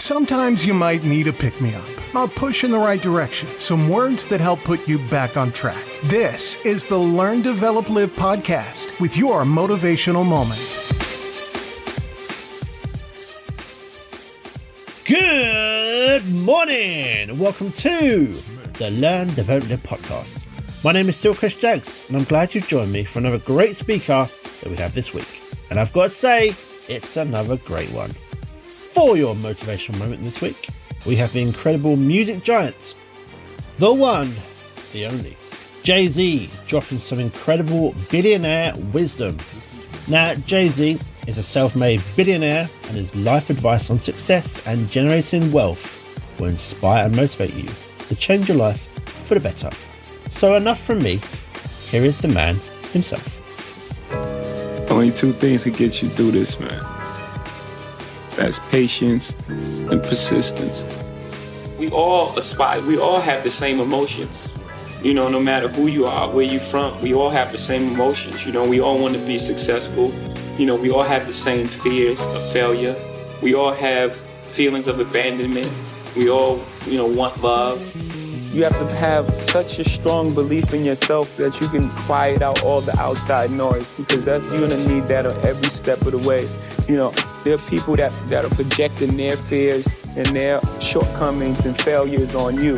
Sometimes you might need a pick-me-up, a push in the right direction, some words that help put you back on track. This is the Learn, Develop, Live podcast with your motivational moment. Good morning! Welcome to the Learn, Develop, Live podcast. My name is still Chris Jaggs, and I'm glad you've joined me for another great speaker that we have this week. And I've got to say, it's another great one. For your motivational moment this week, we have the incredible music giant, the one, the only, Jay-Z, dropping some incredible billionaire wisdom. Now, Jay-Z is a self-made billionaire, and his life advice on success and generating wealth will inspire and motivate you to change your life for the better. So enough from me, here is the man himself. Only two things can get you through this, man. That's patience and persistence. We all aspire, we all have the same emotions. You know, no matter who you are, where you're from, we all have the same emotions. You know, we all want to be successful. You know, we all have the same fears of failure. We all have feelings of abandonment. We all, want love. You have to have such a strong belief in yourself that you can quiet out all the outside noise, because you're gonna need that on every step of the way. You know, there are people that are projecting their fears and their shortcomings and failures on you.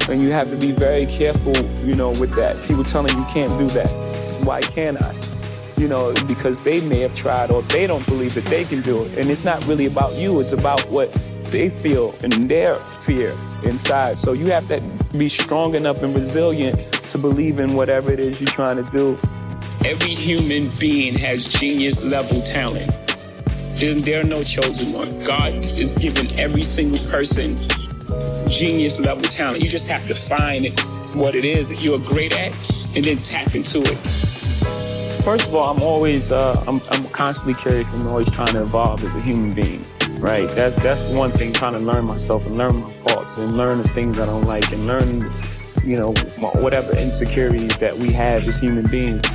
And you have to be very careful, with that. People telling you can't do that. Why can't I? Because they may have tried, or they don't believe that they can do it. And it's not really about you, it's about what they feel and their fear inside. So you have to be strong enough and resilient to believe in whatever it is you're trying to do. Every human being has genius level talent. There are no chosen one. God is giving every single person genius level talent. You just have to find what it is that you're great at and then tap into it. First of all, I'm always, I'm constantly curious and always trying to evolve as a human being, right? That's one thing, trying to learn myself and learn my faults and learn the things I don't like and learn, whatever insecurities that we have as human beings.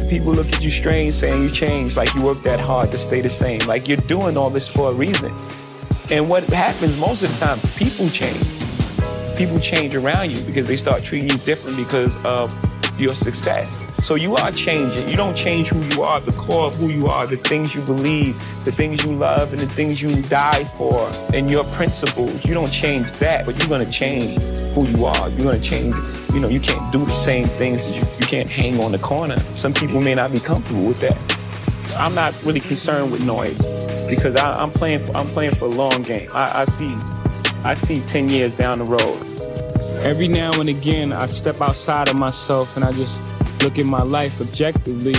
People look at you strange saying you changed, like you work that hard to stay the same, like you're doing all this for a reason. And what happens most of the time, people change. People change around you because they start treating you different because of your success. So you are changing. You don't change who you are, the core of who you are, the things you believe, the things you love, and the things you die for, and your principles. You don't change that, but you're going to change who you are. You're going to change. You can't do the same things. You can't hang on the corner. Some people may not be comfortable with that. I'm not really concerned with noise because I'm playing for a long game. I see 10 years down the road. Every now and again, I step outside of myself and I just look at my life objectively.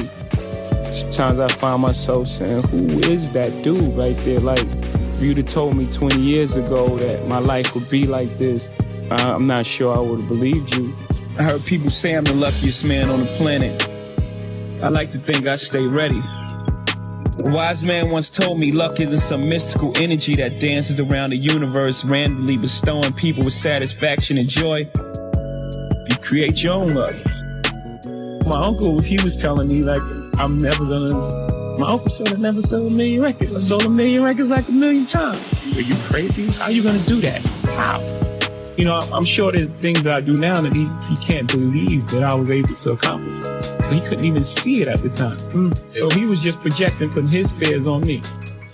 Sometimes I find myself saying, who is that dude right there? Like, if you'd have told me 20 years ago that my life would be like this, I'm not sure I would have believed you. I heard people say I'm the luckiest man on the planet. I like to think I stay ready. A wise man once told me luck isn't some mystical energy that dances around the universe, randomly bestowing people with satisfaction and joy. You create your own luck. My uncle, he was telling me, like, my uncle said I never sold 1 million records. I sold 1 million records like 1 million times. Are you crazy? How are you gonna do that? How? I'm sure there's things that I do now that he can't believe that I was able to accomplish. But he couldn't even see it at the time. So he was just projecting, putting his fears on me.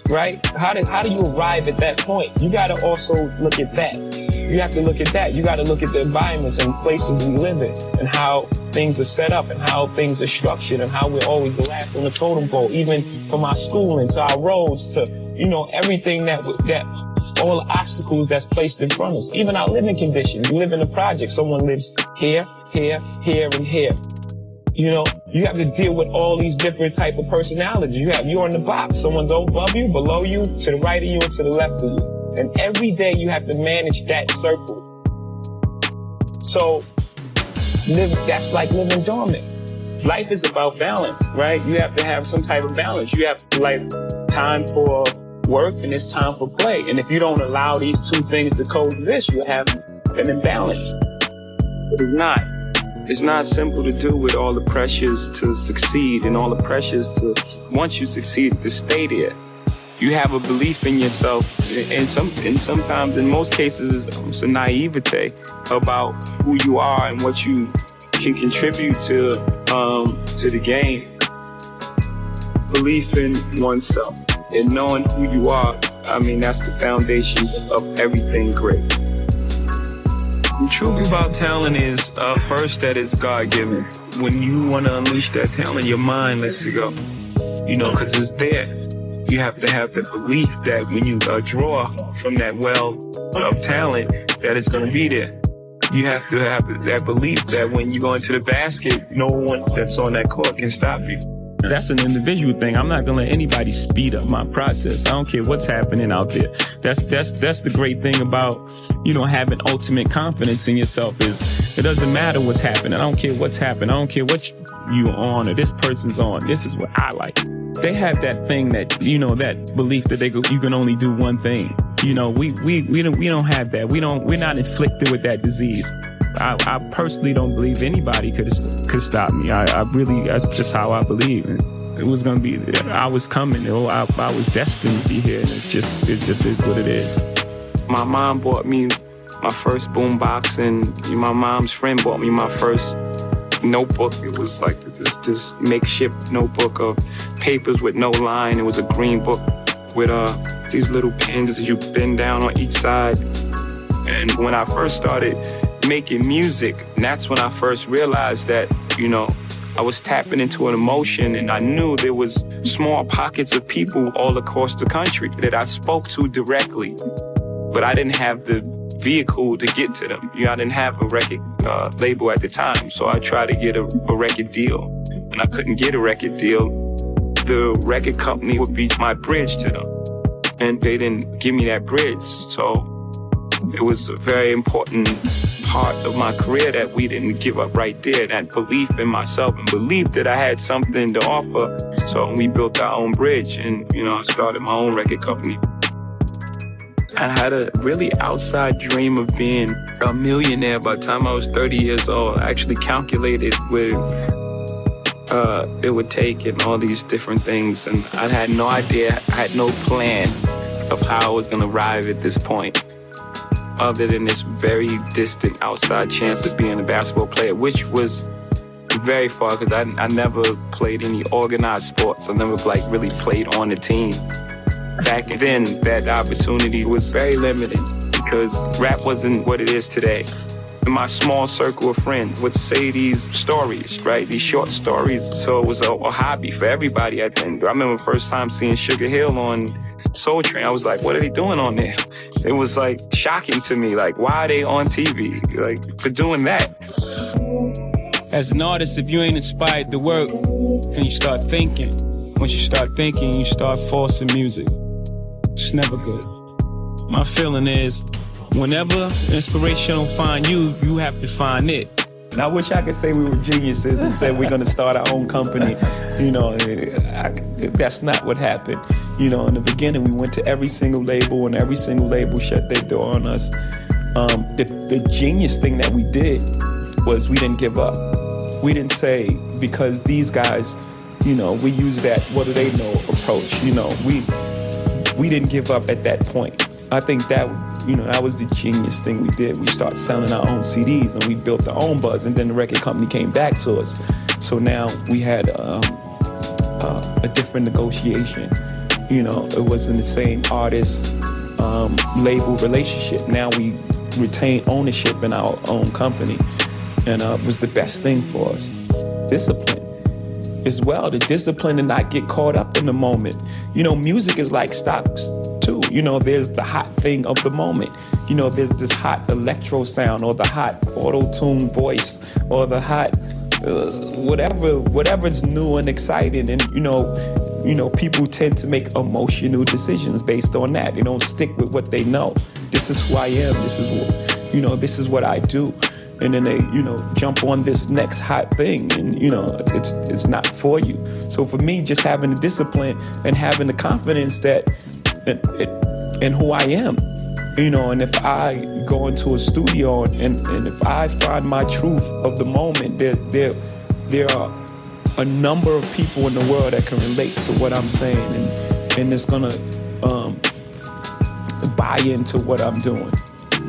Right? How do you arrive at that point? You gotta also look at that. You have to look at that. You gotta look at the environments and places we live in and how things are set up and how things are structured and how we're always the last on the totem pole, even from our schooling to our roads to, everything that all the obstacles that's placed in front of us, even our living conditions. You live in a project, someone lives here, here, here, and here. You have to deal with all these different type of personalities. You're in the box, someone's above you, below you, to the right of you, and to the left of you. And every day you have to manage that circle. So that's like living dormant. Life is about balance, right? You have to have some type of balance. You have time for work and it's time for play. And if you don't allow these two things to coexist, you have an imbalance. But it's not. It's not simple to do with all the pressures to succeed and all the pressures to, once you succeed, to stay there. you have a belief in yourself, and sometimes in most cases it's a naivete about who you are and what you can contribute to the game. Belief in oneself and knowing who you are, I mean, that's the foundation of everything great. The truth about talent is first that it's God-given. When you want to unleash that talent, your mind lets it go, because it's there. You have to have the belief that when you draw from that well of talent, that it's going to be there. You have to have that belief that when you go into the basket, no one that's on that court can stop you. That's an individual thing. I'm not gonna let anybody speed up my process. I don't care what's happening out there. That's the great thing about, having ultimate confidence in yourself is it doesn't matter what's happening. I don't care what's happening. I don't care what you're on or this person's on. This is what I like. They have that thing that, that belief that you can only do one thing. We don't have that. We're not inflicted with that disease. I personally don't believe anybody could stop me. I really, that's just how I believe. And it was going to be, I was coming. I was destined to be here. And it just is what it is. My mom bought me my first boombox, and my mom's friend bought me my first notebook. It was like this makeshift notebook of papers with no line. It was a green book with these little pins that you bend down on each side. And when I first started making music, and that's when I first realized that, I was tapping into an emotion, and I knew there was small pockets of people all across the country that I spoke to directly, but I didn't have the vehicle to get to them. I didn't have a record label at the time, so I tried to get a record deal, and I couldn't get a record deal. The record company would be my bridge to them, and they didn't give me that bridge, so it was a very important part of my career that we didn't give up right there, that belief in myself and belief that I had something to offer. So we built our own bridge, and, I started my own record company. I had a really outside dream of being a millionaire by the time I was 30 years old. I actually calculated where it would take and all these different things, and I had no idea, I had no plan of how I was going to arrive at this point, other than this very distant outside chance of being a basketball player, which was very far because I never played any organized sports. I never really played on the team. Back then, that opportunity was very limited because rap wasn't what it is today. And my small circle of friends would say these stories, right? These short stories. So it was a hobby for everybody, I think. I remember the first time seeing Sugar Hill on Soul Train. I was like, what are they doing on there? It was shocking to me. Why are they on TV? For doing that. As an artist, if you ain't inspired to work, then you start thinking. Once you start thinking, you start forcing music. It's never good. My feeling is, whenever inspiration don't find you, you have to find it. And I wish I could say we were geniuses and say we're going to start our own company. That's not what happened. In the beginning, we went to every single label, and every single label shut their door on us. The genius thing that we did was we didn't give up. We didn't say, because these guys, we use that what do they know approach. We didn't give up at that point. I think that was the genius thing we did. We started selling our own CDs, and we built our own buzz, and then the record company came back to us. So now we had a different negotiation. It wasn't the same artist label relationship. Now we retain ownership in our own company, and it was the best thing for us. Discipline as well, the discipline to not get caught up in the moment. Music is like stocks too. There's the hot thing of the moment. There's this hot electro sound, or the hot auto-tune voice, or the hot whatever's new and exciting. And people tend to make emotional decisions based on that. They don't stick with what they know. This is who I am. This is what I do. And then they, jump on this next hot thing, and it's not for you. So for me, just having the discipline and having the confidence that in who I am, and if I go into a studio and if I find my truth of the moment, there are a number of people in the world that can relate to what I'm saying, and it's gonna buy into what I'm doing.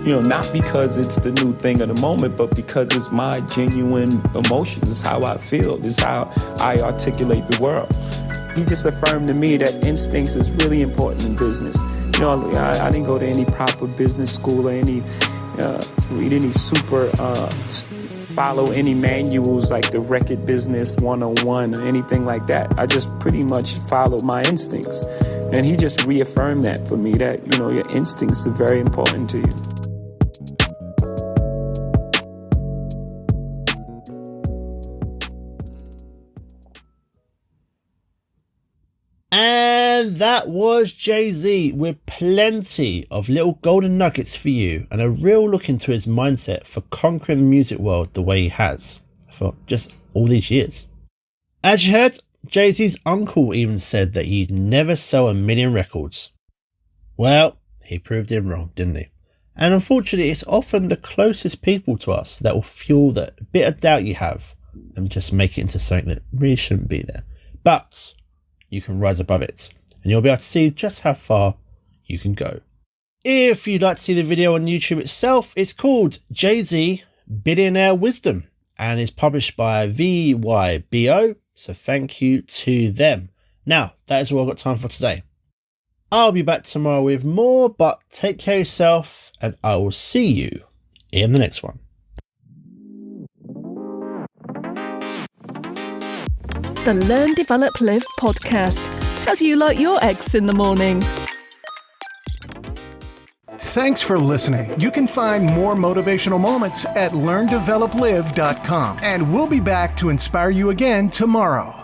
Not because it's the new thing of the moment, but because it's my genuine emotions. It's how I feel. It's how I articulate the world. He just affirmed to me that instincts is really important in business. I didn't go to any proper business school or read any follow any manuals like the Wreck-It Business 101 or anything like that. I just pretty much followed my instincts. And he just reaffirmed that for me, that, your instincts are very important to you. And that was Jay-Z with plenty of little golden nuggets for you and a real look into his mindset for conquering the music world the way he has for just all these years. As you heard, Jay-Z's uncle even said that he'd never sell 1 million records. Well, he proved him wrong, didn't he? And unfortunately, it's often the closest people to us that will fuel that bit of doubt you have and just make it into something that really shouldn't be there. But you can rise above it and you'll be able to see just how far you can go. If you'd like to see the video on YouTube itself, it's called Jay-Z Billionaire Wisdom and is published by VYBO. So thank you to them. Now, that is all I've got time for today. I'll be back tomorrow with more, but take care of yourself and I will see you in the next one. The Learn, Develop, Live podcast. How do you like your eggs in the morning? Thanks for listening. You can find more motivational moments at learndeveloplive.com. And we'll be back to inspire you again tomorrow.